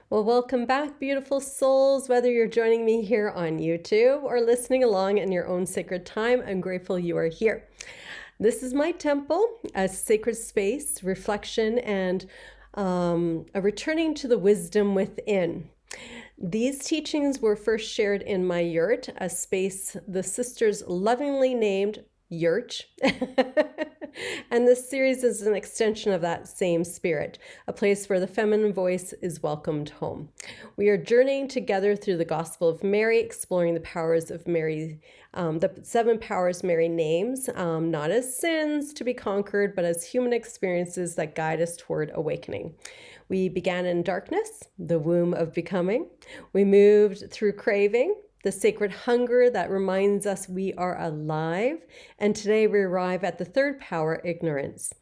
Well, welcome back, beautiful souls. Whether you're joining me here on YouTube or listening along in your own sacred time, I'm grateful you are here. This is my temple, a sacred space, reflection, and a returning to the wisdom within. These teachings were first shared in my yurt, a space the sisters lovingly named Yurt. And this series is an extension of that same spirit, a place where the feminine voice is welcomed home. We are journeying together through the Gospel of Mary, exploring the powers of Mary, the 7 powers Mary names, not as sins to be conquered, but as human experiences that guide us toward awakening. We began in darkness, the womb of becoming. We moved through craving, the sacred hunger that reminds us we are alive. And today we arrive at the 3rd power, ignorance.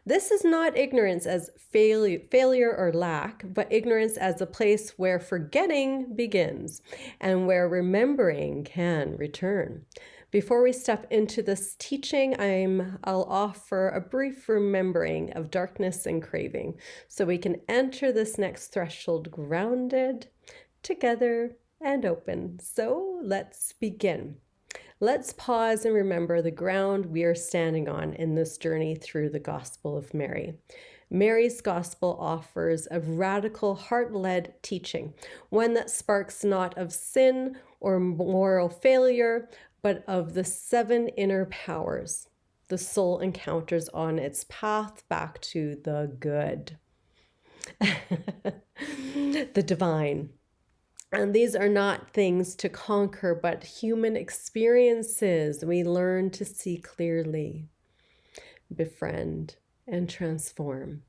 This is not ignorance as failure or lack, but ignorance as a place where forgetting begins and where remembering can return. Before we step into this teaching, I'll offer a brief remembering of darkness and craving so we can enter this next threshold grounded, together, and open. So let's begin. Let's pause and remember the ground we are standing on in this journey through the Gospel of Mary. Mary's Gospel offers a radical, heart-led teaching, one that sparks not of sin or moral failure, but of the 7 inner powers the soul encounters on its path back to the good, the divine. And these are not things to conquer, but human experiences we learn to see clearly, befriend, and transform.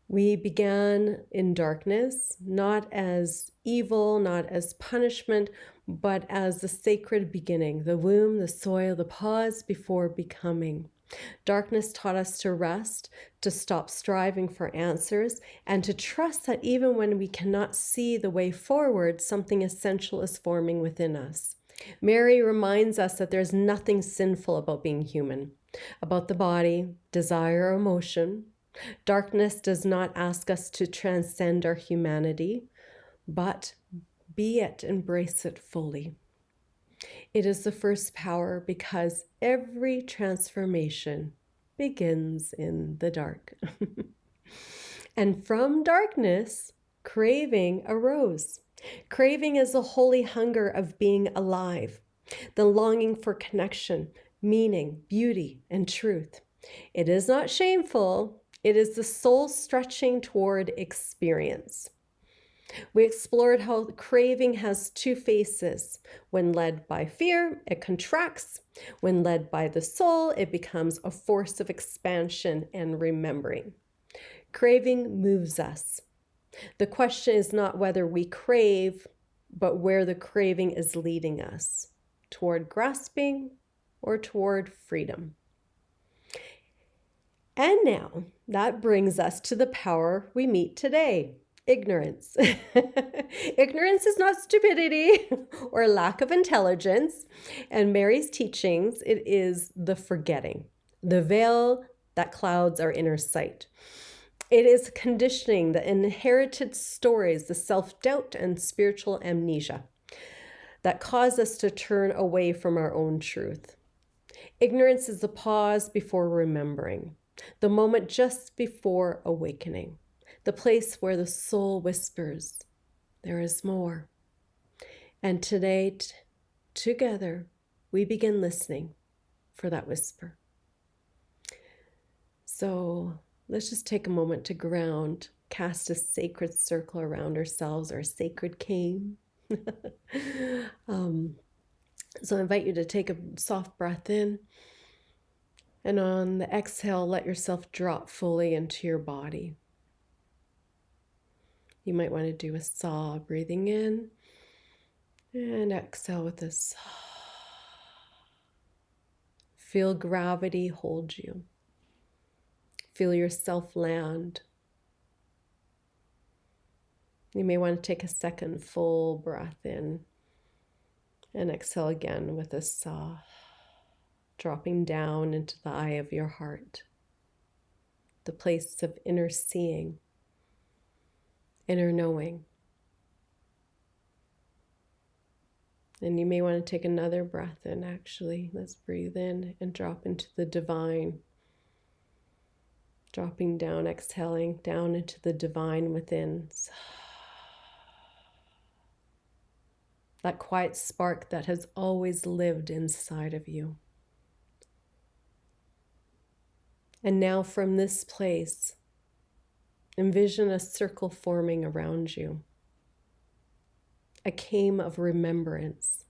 We began in darkness, not as evil, not as punishment, but as the sacred beginning, the womb, the soil, the pause before becoming. Darkness taught us to rest, to stop striving for answers, and to trust that even when we cannot see the way forward, something essential is forming within us. Mary reminds us that there's nothing sinful about being human, about the body, desire, or emotion. Darkness does not ask us to transcend our humanity, but be it, embrace it fully. It is the first power because every transformation begins in the dark. And from darkness, craving arose. Craving is the holy hunger of being alive, the longing for connection, meaning, beauty, and truth. It is not shameful. It is the soul stretching toward experience. We explored how craving has 2 faces. When led by fear, it contracts. When led by the soul, it becomes a force of expansion and remembering. Craving moves us. The question is not whether we crave, but where the craving is leading us, toward grasping or toward freedom. And now that brings us to the power we meet today. Ignorance. Ignorance is not stupidity or lack of intelligence. And Mary's teachings, it is the forgetting, the veil that clouds our inner sight. It is conditioning, the inherited stories, the self-doubt and spiritual amnesia that cause us to turn away from our own truth. Ignorance is the pause before remembering, the moment just before awakening. The place where the soul whispers, there is more. And today, together, we begin listening for that whisper. So let's just take a moment to ground, cast a sacred circle around ourselves, our sacred cane. So I invite you to take a soft breath in. And on the exhale, let yourself drop fully into your body. You might want to do a saw, breathing in and exhale with a saw. Feel gravity hold you. Feel yourself land. You may want to take a second full breath in and exhale again with a saw, dropping down into the eye of your heart, the place of inner seeing. inner knowing. And you may want to take another breath in, actually. Let's breathe in and drop into the divine. Dropping down, exhaling down into the divine within. That quiet spark that has always lived inside of you. And now from this place, envision a circle forming around you. A came of remembrance,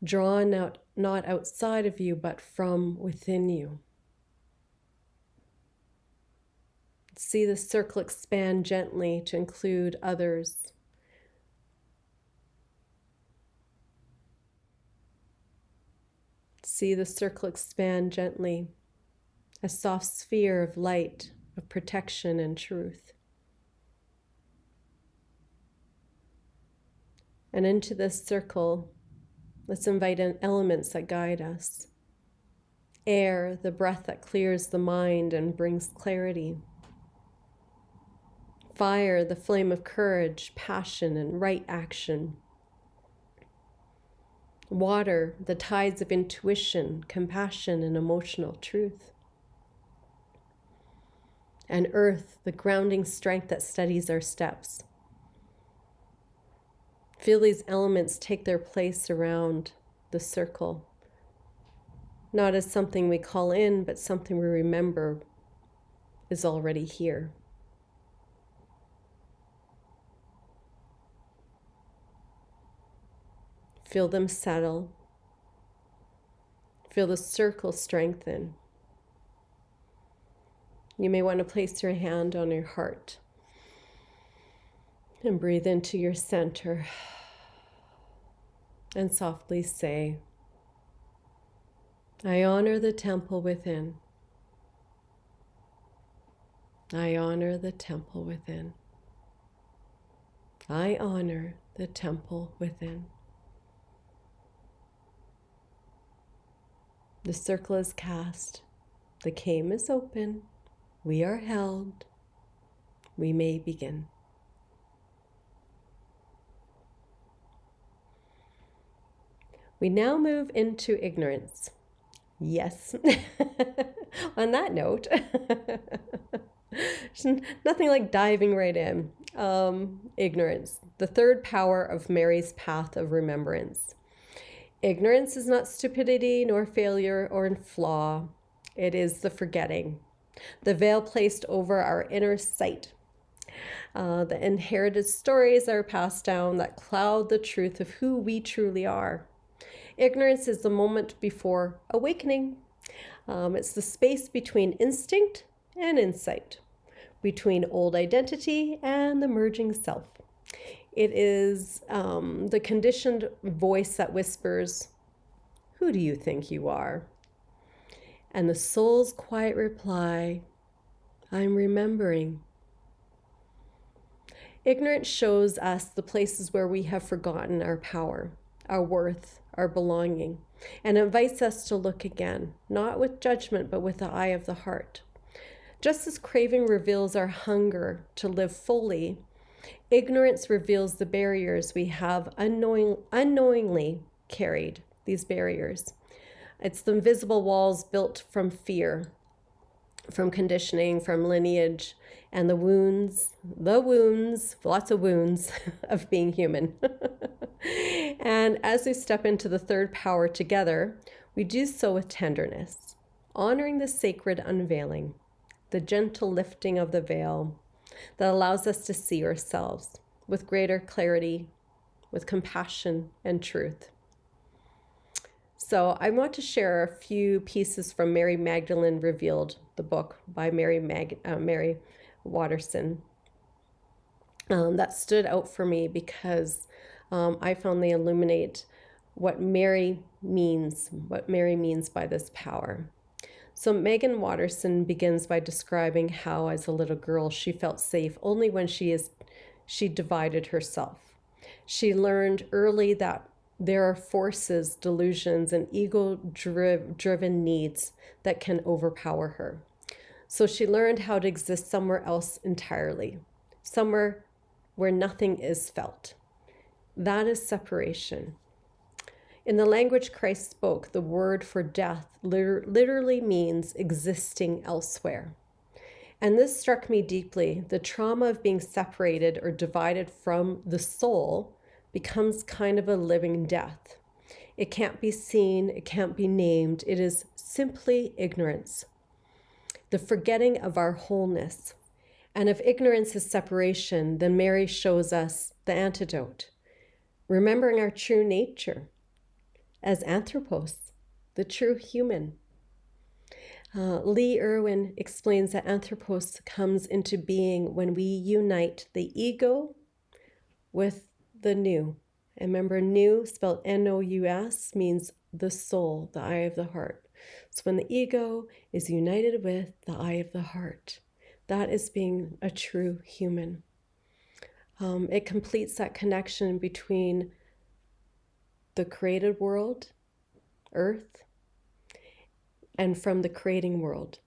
drawn out, not outside of you, but from within you. See the circle expand gently to include others. See the circle expand gently, a soft sphere of light, of protection and truth. And into this circle, let's invite in elements that guide us. Air, the breath that clears the mind and brings clarity. Fire, the flame of courage, passion, and right action. Water, the tides of intuition, compassion, and emotional truth. And earth, the grounding strength that steadies our steps. Feel these elements take their place around the circle, not as something we call in, but something we remember is already here. Feel them settle. Feel the circle strengthen. You may want to place your hand on your heart and breathe into your center and softly say, I honor the temple within. I honor the temple within. I honor the temple within. The circle is cast. The came is open. We are held. We may begin. We now move into ignorance. Yes. On that note, nothing like diving right in. Ignorance, the third power of Mary's path of remembrance. Ignorance is not stupidity, nor failure, or flaw. It is the forgetting, the veil placed over our inner sight. The inherited stories are passed down that cloud the truth of who we truly are. Ignorance is the moment before awakening. It's the space between instinct and insight, between old identity and the merging self. It is the conditioned voice that whispers, who do you think you are? And the soul's quiet reply, I'm remembering. Ignorance shows us the places where we have forgotten our power, our worth, our belonging, and invites us to look again, not with judgment, but with the eye of the heart. Just as craving reveals our hunger to live fully, ignorance reveals the barriers we have unknowingly carried, these barriers. It's the invisible walls built from fear, from conditioning, from lineage, and the wounds, lots of wounds of being human. And as we step into the third power together, we do so with tenderness, honoring the sacred unveiling, the gentle lifting of the veil that allows us to see ourselves with greater clarity, with compassion and truth. So I want to share a few pieces from Mary Magdalene Revealed, the book by Mary Watterson, that stood out for me because I found they illuminate what Mary means by this power. So Megan Watterson begins by describing how, as a little girl, she felt safe only when she divided herself. She learned early that there are forces, delusions, and ego-driven needs that can overpower her. So she learned how to exist somewhere else entirely, somewhere where nothing is felt. That is separation. In the language Christ spoke, the word for death literally means existing elsewhere. And this struck me deeply. The trauma of being separated or divided from the soul becomes kind of a living death. It can't be seen, it can't be named. It is simply ignorance, the forgetting of our wholeness. And if ignorance is separation, then Mary shows us the antidote, remembering our true nature as anthropos, the true human. Lee Irwin explains that anthropos comes into being when we unite the ego with the new. And remember, new, spelled N-O-U-S, means the soul, the eye of the heart. So when the ego is united with the eye of the heart, that is being a true human. It completes that connection between the created world, earth, and from the creating world,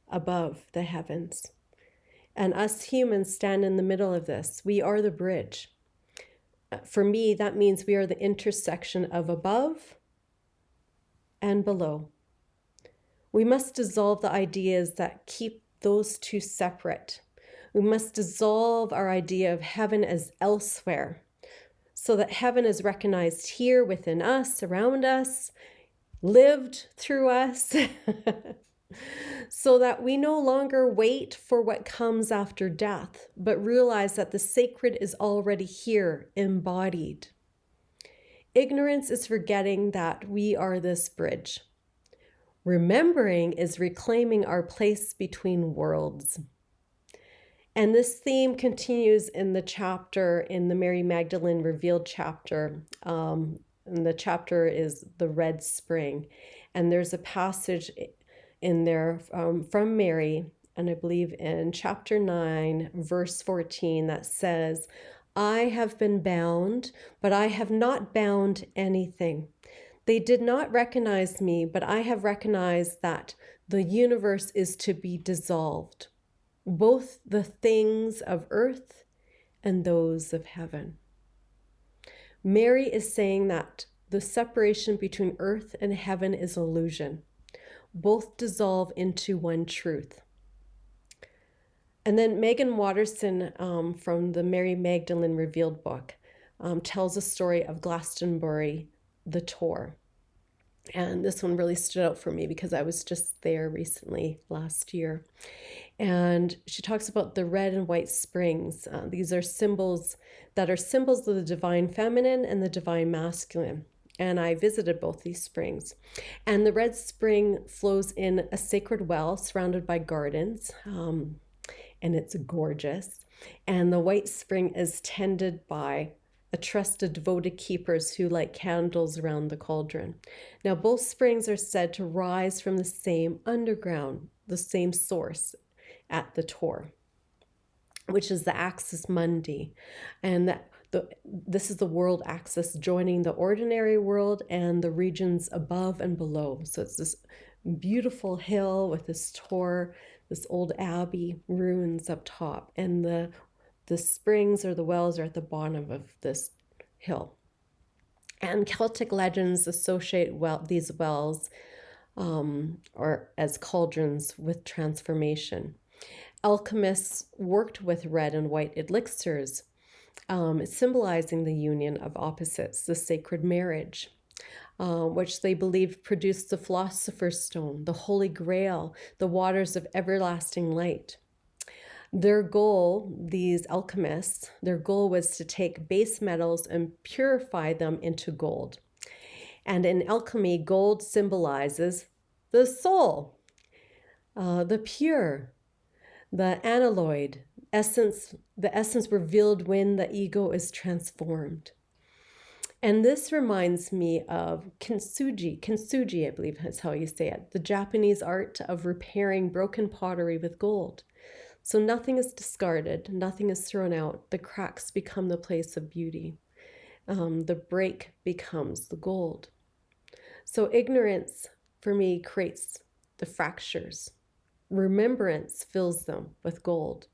above the heavens. And us humans stand in the middle of this. We are the bridge. For me, that means we are the intersection of above and below. We must dissolve the ideas that keep those two separate. We must dissolve our idea of heaven as elsewhere, so that heaven is recognized here within us, around us, lived through us, so that we no longer wait for what comes after death, but realize that the sacred is already here, embodied. Ignorance is forgetting that we are this bridge. Remembering is reclaiming our place between worlds. And this theme continues in the chapter, in the Mary Magdalene Revealed chapter. And the chapter is the Red Spring. And there's a passage in there from Mary, and I believe in chapter 9, verse 14, that says, I have been bound, but I have not bound anything. They did not recognize me, but I have recognized that the universe is to be dissolved, both the things of earth and those of heaven. Mary is saying that the separation between earth and heaven is illusion. Both dissolve into one truth. And then Megan Watterson from the Mary Magdalene Revealed book tells a story of Glastonbury, the tour. And this one really stood out for me because I was just there recently last year. And she talks about the red and white springs. These are symbols of the divine feminine and the divine masculine. And I visited both these springs. And the red spring flows in a sacred well surrounded by gardens, and it's gorgeous. And the white spring is tended by a trusted devoted keepers who light candles around the cauldron. Now, both springs are said to rise from the same underground, the same source at the Tor, which is the axis mundi. And this is the world axis joining the ordinary world and the regions above and below. So it's this beautiful hill with this Tor, this old abbey ruins up top, and the springs or the wells are at the bottom of this hill. And Celtic legends associate these wells or as cauldrons with transformation. Alchemists worked with red and white elixirs, symbolizing the union of opposites, the sacred marriage, which they believed produced the philosopher's stone, the holy grail, the waters of everlasting light. Their goal, these alchemists, their goal was to take base metals and purify them into gold. And in alchemy, gold symbolizes the soul, the pure, the unalloyed essence, the essence revealed when the ego is transformed. And this reminds me of kintsugi, I believe is how you say it, the Japanese art of repairing broken pottery with gold. So nothing is discarded, nothing is thrown out. The cracks become the place of beauty. The break becomes the gold. So ignorance, for me, creates the fractures. Remembrance fills them with gold.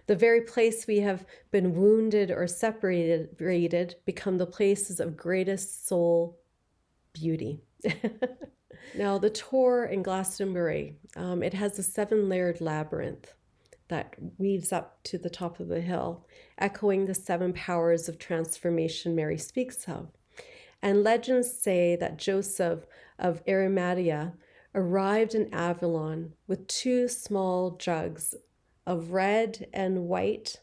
The very place we have been wounded or separated become the places of greatest soul beauty. Now, the Tor in Glastonbury, it has a 7-layered labyrinth that weaves up to the top of the hill, echoing the 7 powers of transformation Mary speaks of. And legends say that Joseph of Arimathea arrived in Avalon with 2 small jugs of red and white,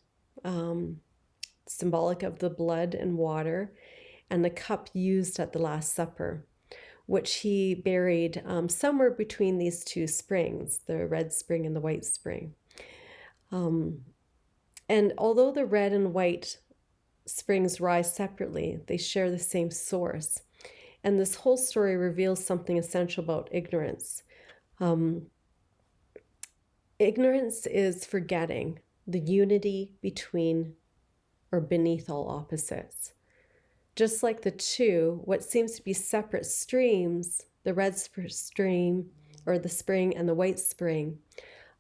symbolic of the blood and water, and the cup used at the Last Supper, which he buried somewhere between these 2 springs, the red spring and the white spring. And although the red and white springs rise separately, they share the same source. And this whole story reveals something essential about ignorance. Ignorance is forgetting the unity between or beneath all opposites. Just like the 2, what seems to be separate streams, the red stream or the spring and the white spring,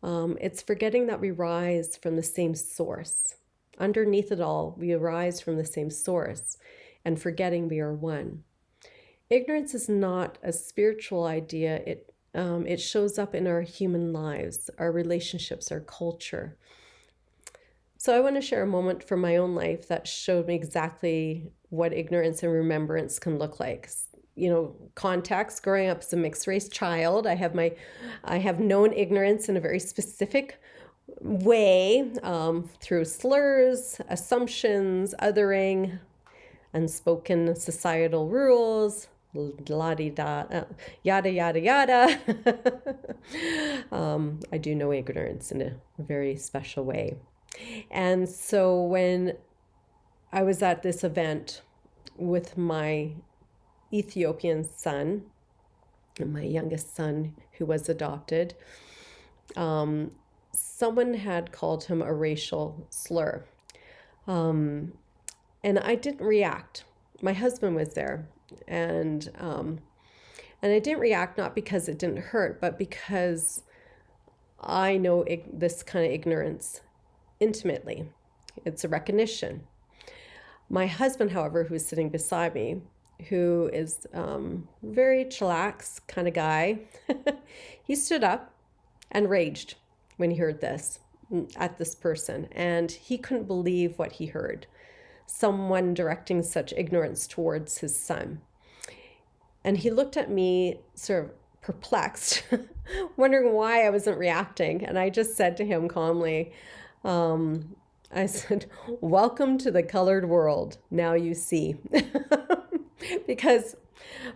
it's forgetting that we rise from the same source. Underneath it all, we arise from the same source and forgetting we are one. Ignorance is not a spiritual idea. It shows up in our human lives, our relationships, our culture. So I want to share a moment from my own life that showed me exactly what ignorance and remembrance can look like. You know, context, growing up as a mixed race child, I have known ignorance in a very specific way, through slurs, assumptions, othering, unspoken societal rules, yada, yada, yada. I do know ignorance in a very special way. And so when I was at this event with my Ethiopian son, and my youngest son who was adopted, someone had called him a racial slur. And I didn't react. My husband was there, and I didn't react not because it didn't hurt, but because I know this kind of ignorance intimately. It's a recognition. My husband, however, who's sitting beside me, who is very chillax kind of guy, he stood up and raged when he heard this at this person, and he couldn't believe what he heard. Someone directing such ignorance towards his son. And he looked at me sort of perplexed, wondering why I wasn't reacting. And I just said to him calmly, I said, "Welcome to the colored world. Now you see." Because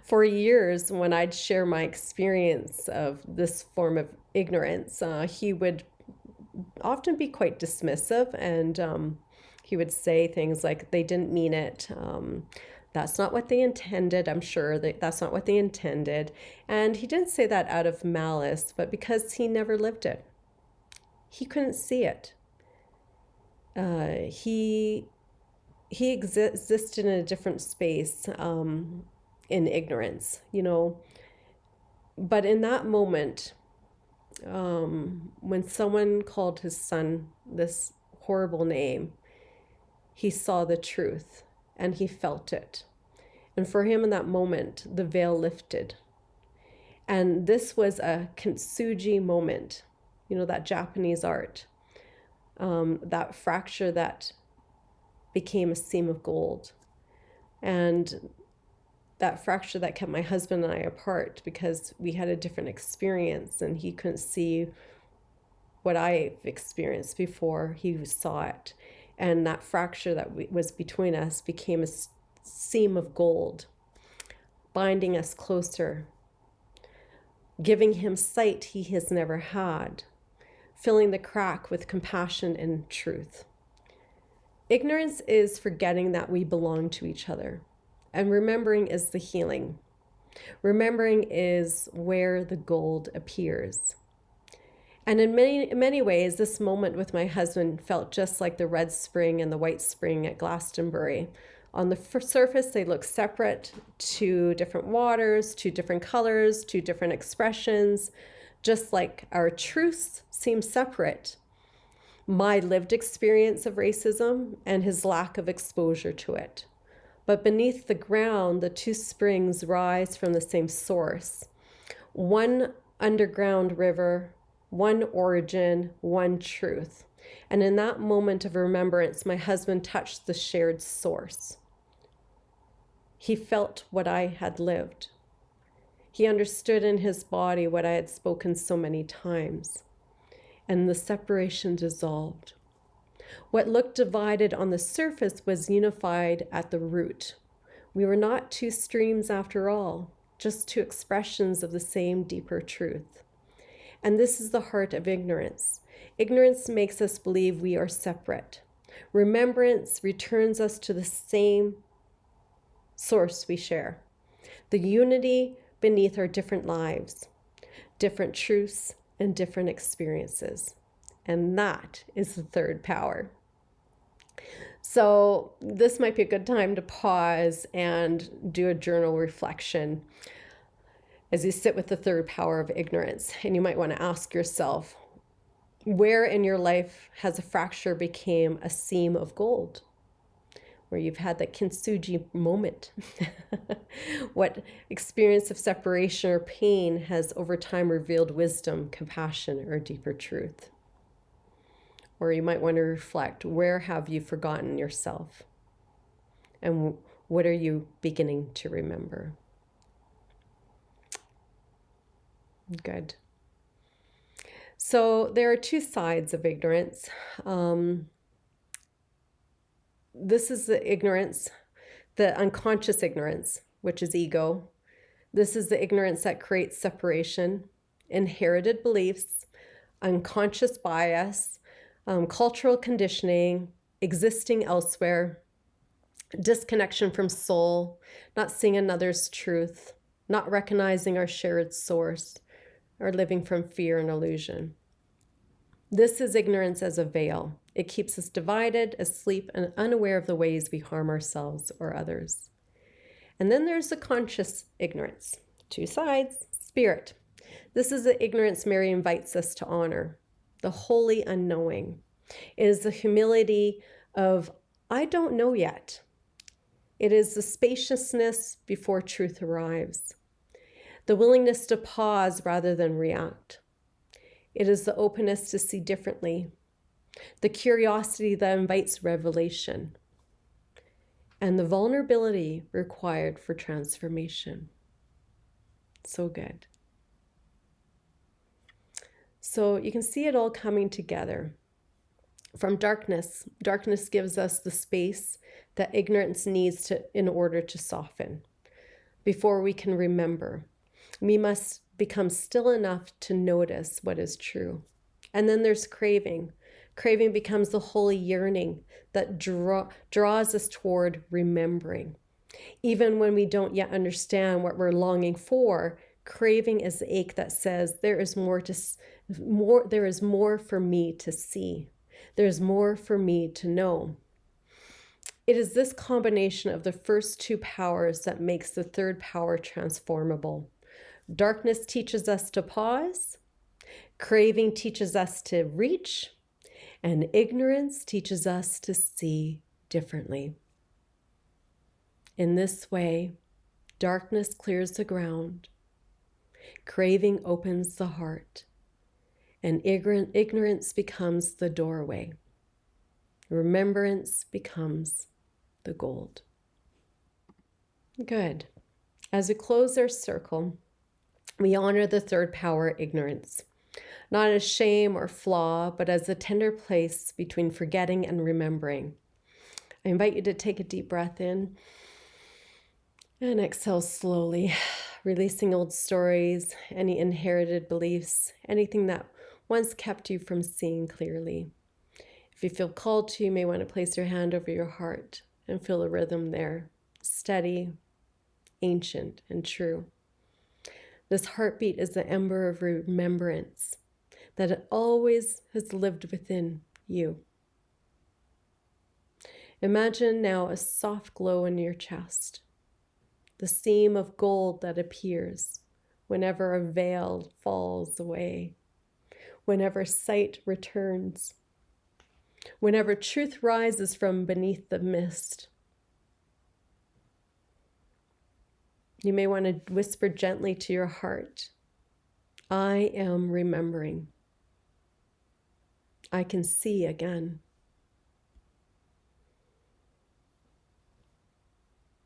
for years, when I'd share my experience of this form of ignorance, he would often be quite dismissive, and he would say things like, "They didn't mean it. That's not what they intended. I'm sure that's not what they intended." And he didn't say that out of malice, but because he never lived it. He couldn't see it. He existed in a different space, in ignorance, you know. But in that moment, when someone called his son this horrible name, he saw the truth and he felt it. And for him in that moment, the veil lifted. And this was a kintsugi moment, you know, that Japanese art, that fracture that became a seam of gold. And that fracture that kept my husband and I apart because we had a different experience and he couldn't see what I've experienced before he saw it. And that fracture that was between us became a seam of gold, binding us closer, giving him sight he has never had, filling the crack with compassion and truth. Ignorance is forgetting that we belong to each other, and remembering is the healing. Remembering is where the gold appears. And in many ways, this moment with my husband felt just like the red spring and the white spring at Glastonbury. On the surface, they look separate, two different waters, two different colors, two different expressions, just like our truths seem separate. my lived experience of racism and his lack of exposure to it. But beneath the ground, the two springs rise from the same source. One underground river, one origin, one truth. And in that moment of remembrance, my husband touched the shared source. He felt what I had lived. He understood in his body what I had spoken so many times. And the separation dissolved. What looked divided on the surface was unified at the root. We were not two streams after all, just two expressions of the same deeper truth. And this is the heart of ignorance. Ignorance makes us believe we are separate. Remembrance returns us to the same source we share. The unity beneath our different lives, different truths, and different experiences. And that is the third power. So this might be a good time to pause and do a journal reflection as you sit with the third power of ignorance. And you might want to ask yourself, where in your life has a fracture become a seam of gold? Where you've had that kintsugi moment? What experience of separation or pain has over time revealed wisdom, compassion, or deeper truth? Or you might want to reflect, where have you forgotten yourself? And what are you beginning to remember? Good. So there are two sides of ignorance. This is the ignorance, the unconscious ignorance, which is ego. This is the ignorance that creates separation, inherited beliefs, unconscious bias, cultural conditioning, existing elsewhere, disconnection from soul, not seeing another's truth, not recognizing our shared source, or living from fear and illusion. This is ignorance as a veil. It keeps us divided, asleep, and unaware of the ways we harm ourselves or others. And then there's the conscious ignorance. Two sides. Spirit. This is the ignorance Mary invites us to honor. The holy unknowing. It is the humility of, I don't know yet. It is the spaciousness before truth arrives. The willingness to pause rather than react. It is the openness to see differently, the curiosity that invites revelation, and the vulnerability required for transformation. So good. So you can see it all coming together. From darkness, darkness gives us the space that ignorance needs in order to soften. Before we can remember, we must become still enough to notice what is true. And then there's craving. Craving becomes the holy yearning that draws us toward remembering. Even when we don't yet understand what we're longing for, craving is the ache that says there is more for me to see. There's more for me to know. It is this combination of the first two powers that makes the third power transformable. Darkness teaches us to pause, craving teaches us to reach, and ignorance teaches us to see differently. In this way, darkness clears the ground, craving opens the heart, and ignorance becomes the doorway. Remembrance becomes the gold. Good. As we close our circle, we honor the third power, ignorance, not as shame or flaw, but as a tender place between forgetting and remembering. I invite you to take a deep breath in and exhale slowly, releasing old stories, any inherited beliefs, anything that once kept you from seeing clearly. If you feel called to, you may want to place your hand over your heart and feel the rhythm there, steady, ancient, and true. This heartbeat is the ember of remembrance that it always has lived within you. Imagine now a soft glow in your chest, the seam of gold that appears whenever a veil falls away, whenever sight returns. Whenever truth rises from beneath the mist, you may want to whisper gently to your heart, I am remembering. I can see again.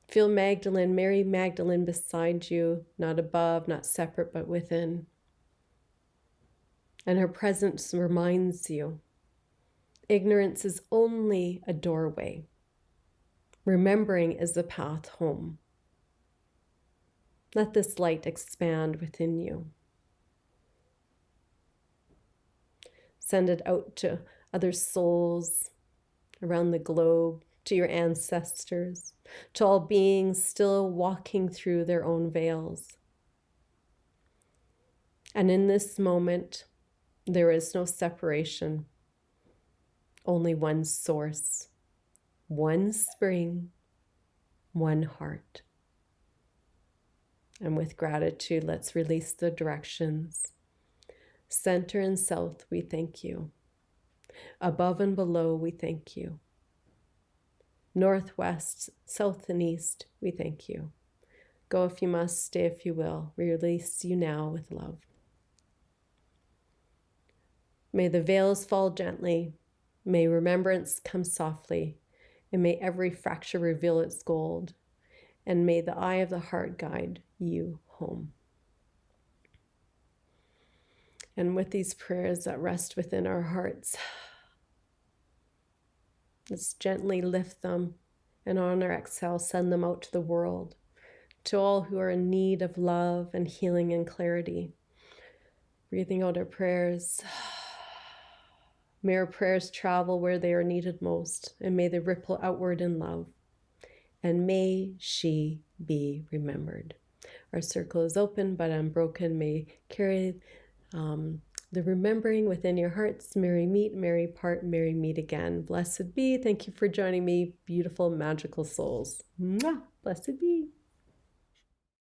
Feel Magdalene, Mary Magdalene beside you, not above, not separate, but within. And her presence reminds you, ignorance is only a doorway. Remembering is the path home. Let this light expand within you. Send it out to other souls around the globe, to your ancestors, to all beings still walking through their own veils. And in this moment, there is no separation, only one source, one spring, one heart. And with gratitude, let's release the directions. Center and south, we thank you. Above and below, we thank you. Northwest, south and east, we thank you. Go if you must, stay if you will. We release you now with love. May the veils fall gently. May remembrance come softly. And may every fracture reveal its gold. And may the eye of the heart guide you home. And with these prayers that rest within our hearts, let's gently lift them and on our exhale, send them out to the world, to all who are in need of love and healing and clarity. Breathing out our prayers. May our prayers travel where they are needed most, and may they ripple outward in love. And may she be remembered. Our circle is open but unbroken. May carry the remembering within your hearts. Merry meet, merry part, merry meet again. Blessed be. Thank you for joining me, beautiful, magical souls. Mwah! Blessed be.